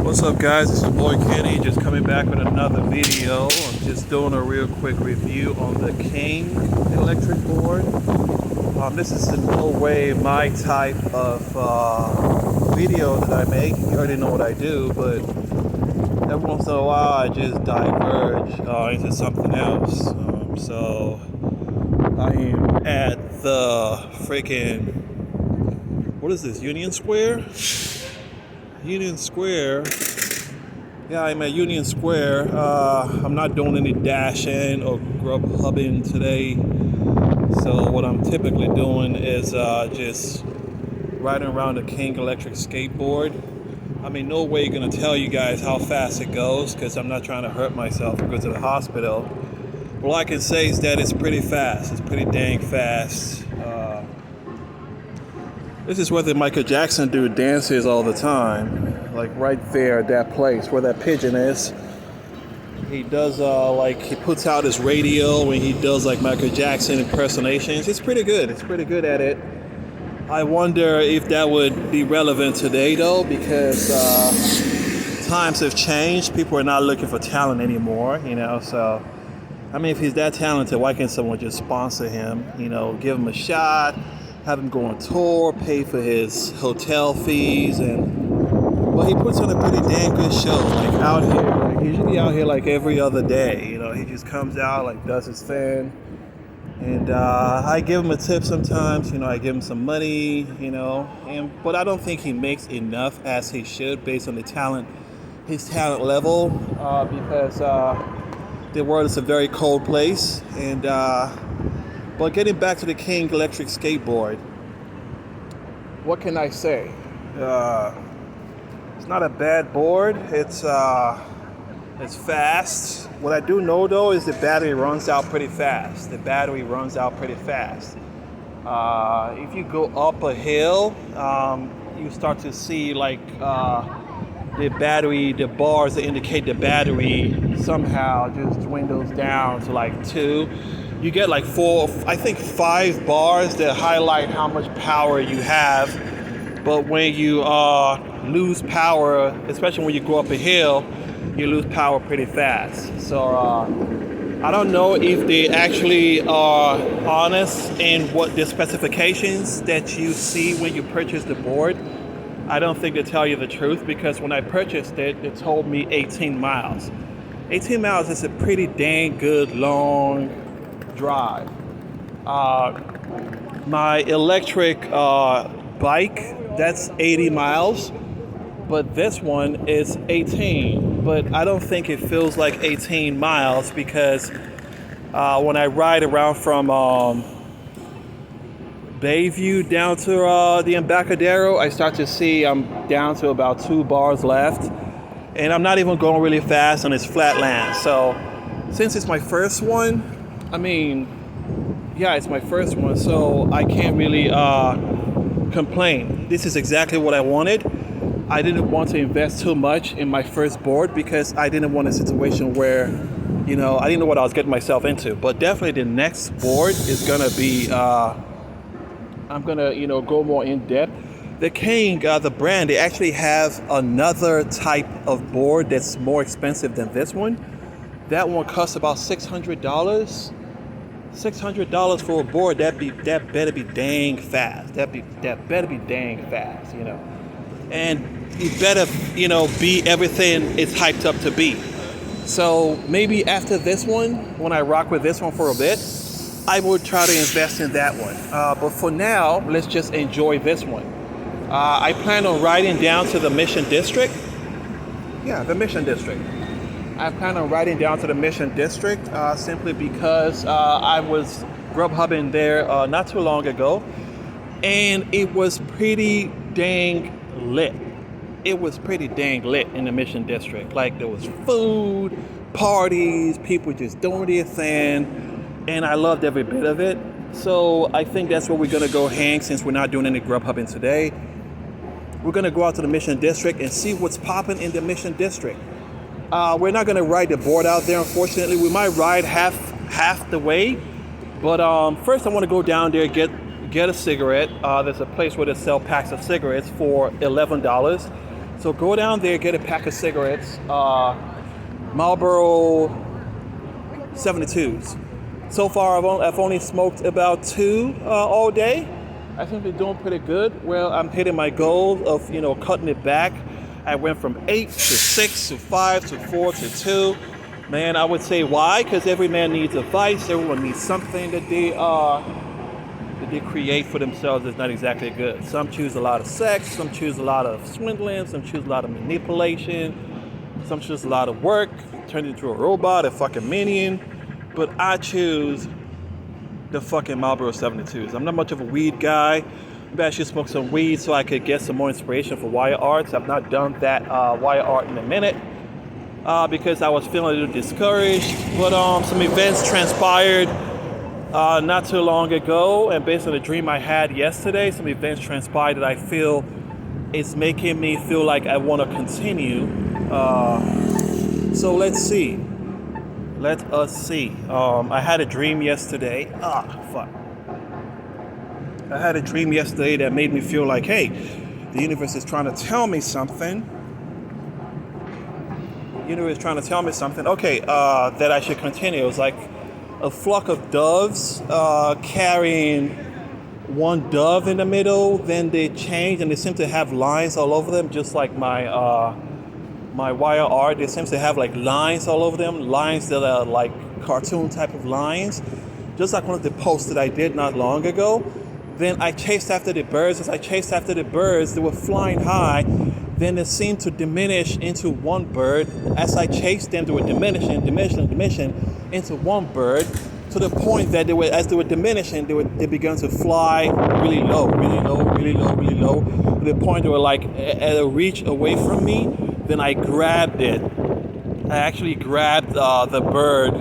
What's up, guys? This is boy Kenny, just coming back with another video. I'm just doing a real quick review on the Kyng electric board. This is in no way my type of video that I make. You already know what I do, but every once in a while I just diverge into something else. So I am at the freaking, what is this, Union Square? Union Square. Yeah, I'm at Union Square. I'm not doing any dashing or Grubhubbing today. So what I'm typically doing is just riding around the Kyng electric skateboard. I mean, no way gonna tell you guys how fast it goes because I'm not trying to hurt myself or go to the hospital. All I can say is that it's pretty fast. It's pretty dang fast. This is where the Michael Jackson dude dances all the time. Like right there at that place where that pigeon is. He does he puts out his radio when he does like Michael Jackson impersonations. It's pretty good. It's pretty good at it. I wonder if that would be relevant today though, because times have changed. People are not looking for talent anymore, so I mean, if he's that talented, why can't someone just sponsor him, give him a shot, have him go on tour, pay for his hotel fees, but he puts on a pretty damn good show, like out here, like usually out here like every other day, he just comes out, like does his thing, and I give him a tip sometimes, I give him some money, but I don't think he makes enough as he should based on his talent level, because the world is a very cold place, and but getting back to the Kyng electric skateboard, what can I say? It's not a bad board. It's fast. What I do know though is the battery runs out pretty fast. If you go up a hill, you start to see like the bars that indicate the battery somehow just dwindles down to like 2. You get like 5 bars that highlight how much power you have. But when you lose power, especially when you go up a hill, you lose power pretty fast. So I don't know if they actually are honest in what the specifications that you see when you purchase the board. I don't think they tell you the truth, because when I purchased it, it told me 18 miles. 18 miles is a pretty dang good long drive. My electric bike, that's 80 miles, but this one is 18. But I don't think it feels like 18 miles because when I ride around from Bayview down to the Embarcadero, I start to see I'm down to about 2 bars left, and I'm not even going really fast on this flat land. So since it's my first one, it's my first one, so I can't really complain. This is exactly what I wanted. I didn't want to invest too much in my first board because I didn't want a situation where, I didn't know what I was getting myself into. But definitely the next board is gonna be, I'm gonna, go more in depth. The Kyng, the brand, they actually have another type of board that's more expensive than this one. That one costs about $600. $600 for a board, that better be dang fast. That better be dang fast, And it better, be everything it's hyped up to be. So maybe after this one, when I rock with this one for a bit, I would try to invest in that one. But for now, let's just enjoy this one. I plan on riding down to the Mission District. Yeah, the Mission District. I plan on riding down to the Mission District simply because I was Grubhubbing there not too long ago, and it was pretty dang lit. It was pretty dang lit in the Mission District. Like there was food, parties, people just doing their thing, and I loved every bit of it. So I think that's where we're gonna go hang since we're not doing any Grubhubbing today. We're gonna go out to the Mission District and see what's popping in the Mission District. We're not gonna ride the board out there, unfortunately. We might ride half the way, but first I want to go down there, get a cigarette. There's a place where they sell packs of cigarettes for $11. So go down there, get a pack of cigarettes, Marlboro 72s. So far, I've only smoked about 2 all day. I think they're doing pretty good. Well, I'm hitting my goal of, cutting it back. I went from 8 to 6 to 5 to 4 to 2. Man, I would say why? Because every man needs a vice. Everyone needs something that they create for themselves that's not exactly good. Some choose a lot of sex. Some choose a lot of swindling. Some choose a lot of manipulation. Some choose a lot of work. Turn into a robot, a fucking minion. But I choose the fucking Marlboro 72s. I'm not much of a weed guy. Maybe I should smoke some weed so I could get some more inspiration for wire arts. I've not done that wire art in a minute because I was feeling a little discouraged. But some events transpired not too long ago, and based on a dream I had yesterday, some events transpired that I feel is making me feel like I want to continue. So let's see. Let us see. I had a dream yesterday. Fuck. I had a dream yesterday that made me feel like, hey, the universe is trying to tell me something. The universe is trying to tell me something. Okay, that I should continue. It was like a flock of doves carrying one dove in the middle. Then they changed and they seem to have lines all over them, just like my wire art. They seem to have like lines all over them, lines that are like cartoon type of lines, just like one of the posts that I did not long ago. Then I chased after the birds. As I chased after the birds, they were flying high. Then they seemed to diminish into one bird. As I chased them, they were diminishing into one bird, to the point that as they were diminishing, they began to fly really low, to the point they were like at a reach away from me. Then I grabbed it. I actually grabbed the bird.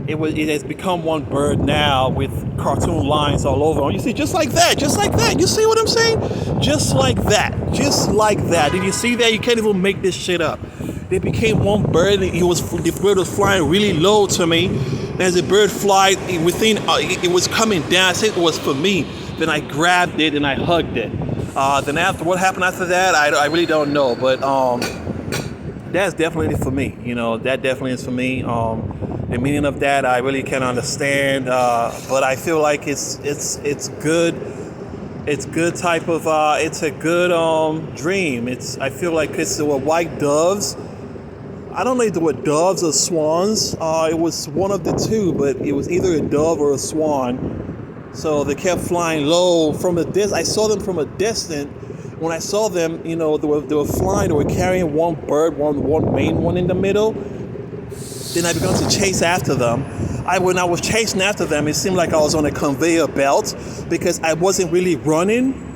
It has become one bird now with cartoon lines all over. You see, just like that. You see what I'm saying? Just like that. Did you see that? You can't even make this shit up. They became one bird. The bird was flying really low to me. And as the bird flied it was coming down. I said it was for me. Then I grabbed it and I hugged it. Then what happened after that, I really don't know. But that's definitely for me. That definitely is for me. The meaning of that I really can't understand. But I feel like it's good. It's good type of. It's a good dream. I feel like there were white doves. I don't know if they were doves or swans. It was one of the two, but it was either a dove or a swan. So they kept flying low from a distance. I saw them from a distance. When I saw them, they were flying. They were carrying one bird, one main one in the middle. Then I began to chase after them. When I was chasing after them, it seemed like I was on a conveyor belt because I wasn't really running.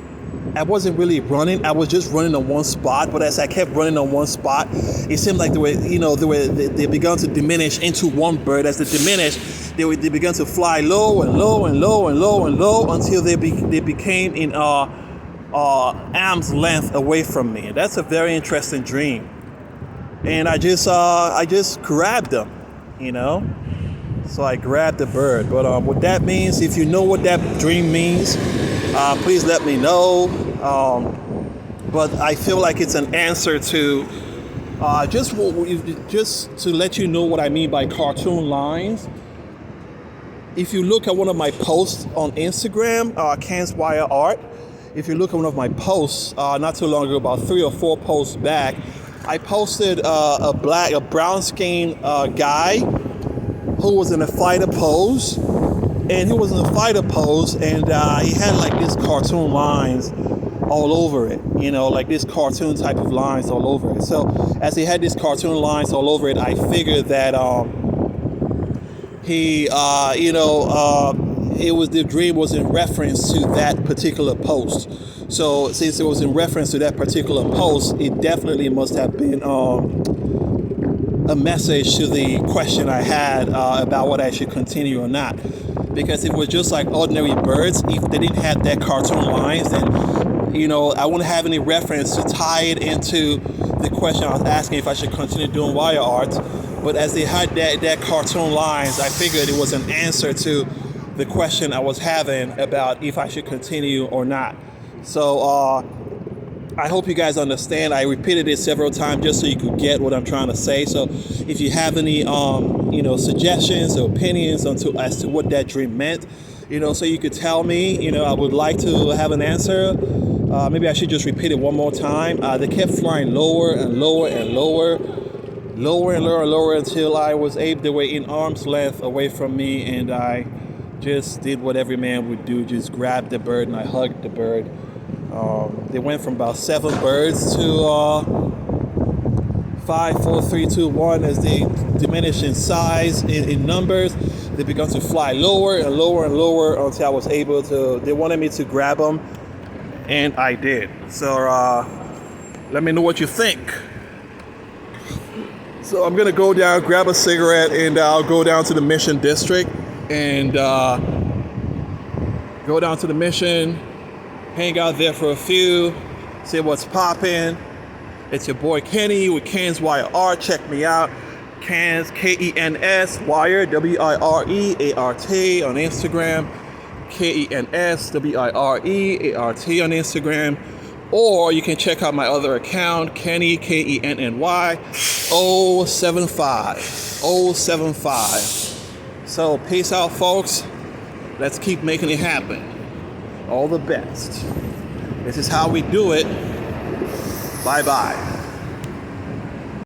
I was just running on one spot. But as I kept running on one spot, it seemed like they began to diminish into one bird. As they diminished, they began to fly low and low and low and low and low until they became in arm's length away from me. And that's a very interesting dream. And I just grabbed them, So I grabbed the bird. But what that means, if you know what that dream means, please let me know. But I feel like it's an answer to just to let you know what I mean by cartoon lines. If you look at one of my posts on Instagram, Kyng's Wire Art, if you look at one of my posts not too long ago, about 3 or 4 posts back, I posted a brown-skinned guy who was in a fighter pose, and he had like these cartoon lines all over it, like this cartoon type of lines all over it. So as he had these cartoon lines all over it, I figured that the dream was in reference to that particular post. So since it was in reference to that particular post, it definitely must have been a message to the question I had about whether I should continue or not. Because if it was just like ordinary birds, if they didn't have that cartoon lines, then I wouldn't have any reference to tie it into the question I was asking if I should continue doing wire art. But as they had that cartoon lines, I figured it was an answer to the question I was having about if I should continue or not. So I hope you guys understand. I repeated it several times just so you could get what I'm trying to say. So if you have any, suggestions or opinions as to what that dream meant, so you could tell me, I would like to have an answer. Maybe I should just repeat it one more time. They kept flying lower and lower and lower, lower and lower and lower until they were in arm's length away from me, and I just did what every man would do, just grabbed the bird and I hugged the bird. They went from about 7 birds to 5, 4, 3, 2, 1. As they diminished in size, in numbers, they began to fly lower and lower and lower until I was able to. They wanted me to grab them, and I did. So let me know what you think. So I'm gonna go down, grab a cigarette, and I'll go down to the Mission District and go down to the Mission. Hang out there for a few, see what's poppin'. It's your boy Kenny with Ken's Wire Art. Check me out. Ken's, Kens Wire, WIREART on Instagram. Kens WIREART on Instagram. Or you can check out my other account, Kenny, KENNY 075. So peace out, folks. Let's keep making it happen. All the best. This is how we do it. Bye-bye.